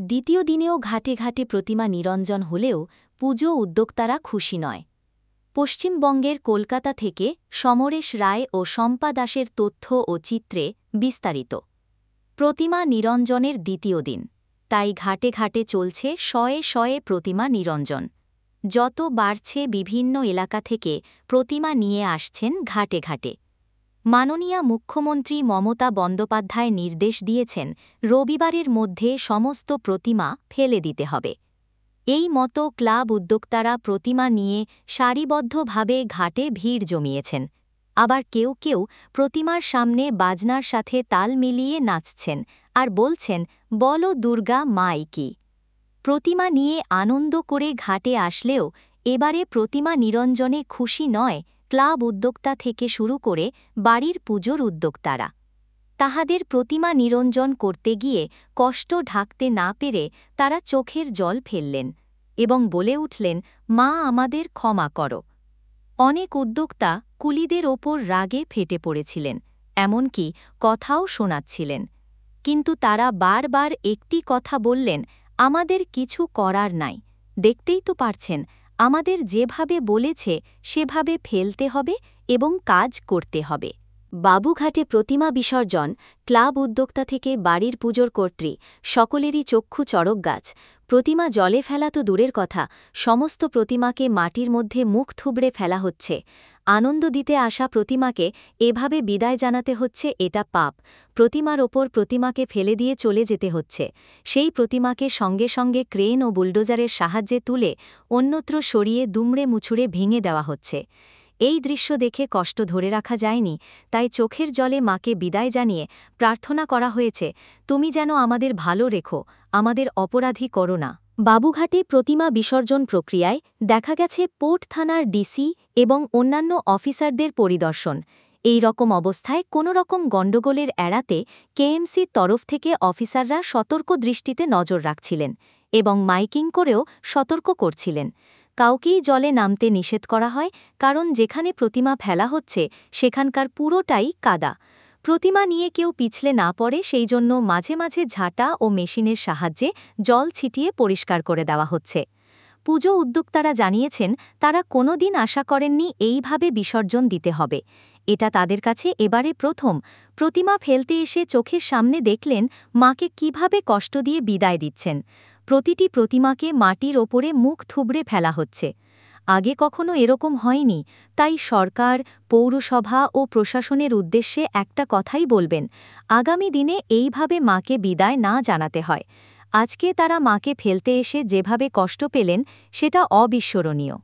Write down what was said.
দ্বিতীয় দিনেও ঘাটে ঘাটে প্রতিমা নিরঞ্জন হলেও পুজো উদ্যোক্তারা খুশি নয়। পশ্চিমবঙ্গের কলকাতা থেকে সমরেশ রায় ও শম্পা দাসের তথ্য ও চিত্রে বিস্তারিত। প্রতিমা নিরঞ্জনের দ্বিতীয় দিন, তাই ঘাটে ঘাটে চলছে শয়ে শয়ে প্রতিমা নিরঞ্জন। যত বাড়ছে বিভিন্ন এলাকা থেকে প্রতিমা নিয়ে আসছেন ঘাটে ঘাটে। মাননীয় মুখ্যমন্ত্রী মমতা বন্দ্যোপাধ্যায় নির্দেশ দিয়েছেন রবিবারের মধ্যে সমস্ত প্রতিমা ফেলে দিতে হবে। এই মতো ক্লাব উদ্যোক্তারা প্রতিমা নিয়ে সারিবদ্ধভাবে ঘাটে ভিড় জমিয়েছেন। আবার কেউ কেউ প্রতিমার সামনে বাজনার সাথে তাল মিলিয়ে নাচছেন আর বলছেন, বলো দুর্গা মাই কি। প্রতিমা নিয়ে আনন্দ করে ঘাটে আসলেও এবারে প্রতিমা নিরঞ্জনে খুশি নয় ক্লাব উদ্যোক্তা থেকে শুরু করে বাড়ির পুজোর উদ্যোক্তারা। তাহাদের প্রতিমা নিরঞ্জন করতে গিয়ে কষ্ট ঢাকতে না পেরে তারা চোখের জল ফেললেন এবং বলে উঠলেন, মা আমাদের ক্ষমা করো। অনেক উদ্যোক্তা কুলিদের ওপর রাগে ফেটে পড়েছিলেন, এমনকি কথাও শোনাচ্ছিলেন। কিন্তু তারা বারবার একটি কথা বললেন, আমাদের কিছু করার নাই, দেখতেই তো পারছেন আমাদের যেভাবে বলেছে সেভাবে ফেলতে হবে এবং কাজ করতে হবে। বাবুঘাটে প্রতিমা বিসর্জন, ক্লাব উদ্যোক্তা থেকে বাড়ির পুজোর কর্ত্রী সকলেরই চক্ষু চড়ক গাছ। প্রতিমা জলে ফেলা তো দূরের কথা, সমস্ত প্রতিমাকে মাটির মধ্যে মুখ থুবড়ে ফেলা হচ্ছে। আনন্দ দিতে আসা প্রতিমাকে এভাবে বিদায় জানাতে হচ্ছে, এটা পাপ। প্রতিমার ওপর প্রতিমাকে ফেলে দিয়ে চলে যেতে হচ্ছে। সেই প্রতিমাকে সঙ্গে সঙ্গে ক্রেন ও বুলডোজারের সাহায্যে তুলে অন্যত্র সরিয়ে দুমড়ে মুছুড়ে ভেঙে দেওয়া হচ্ছে। এই দৃশ্য দেখে কষ্ট ধরে রাখা যায়নি, তাই চোখের জলে মাকে বিদায় জানিয়ে প্রার্থনা করা হয়েছে, তুমি যেন আমাদের ভালো রেখো, আমাদের অপরাধী করো না। বাবুঘাটে প্রতিমা বিসর্জন প্রক্রিয়ায় দেখা গেছে পোর্ট থানার ডিসি এবং অন্যান্য অফিসারদের পরিদর্শন। এই রকম অবস্থায় কোনো রকম গণ্ডগোলের এড়াতে কেএমসির তরফ থেকে অফিসাররা সতর্ক দৃষ্টিতে নজর রাখছিলেন এবং মাইকিং করেও সতর্ক করছিলেন। কাউকেই জলে নামতে নিষেধ করা হয়, কারণ যেখানে প্রতিমা ফেলা হচ্ছে সেখানকার পুরোটাই কাদা। প্রতিমা নিয়ে কেউ পিছলে না পড়ে সেই জন্য মাঝে মাঝে ঝাঁটা ও মেশিনের সাহায্যে জল ছিটিয়ে পরিষ্কার করে দেওয়া হচ্ছে। পুজো উদ্যোক্তারা জানিয়েছেন তারা কোনোদিন আশা করেননি এইভাবে বিসর্জন দিতে হবে। এটা তাদের কাছে এবারে প্রথম। প্রতিমা ফেলতে এসে চোখের সামনে দেখলেন মাকে কিভাবে কষ্ট দিয়ে বিদায় দিচ্ছেন। প্রতিটি প্রতিমাকে মাটির ওপরে মুখ থুবড়ে ফেলা হচ্ছে। আগে কখনো এরকম হয়নি, তাই সরকার, পৌরসভা ও প্রশাসনের উদ্দেশ্যে একটা কথাই বলবেন, আগামী দিনে এইভাবে মাকে বিদায় না জানাতে হয়। আজকে তারা মাকে ফেলতে এসে যেভাবে কষ্ট পেলেন সেটা অবিস্মরণীয়।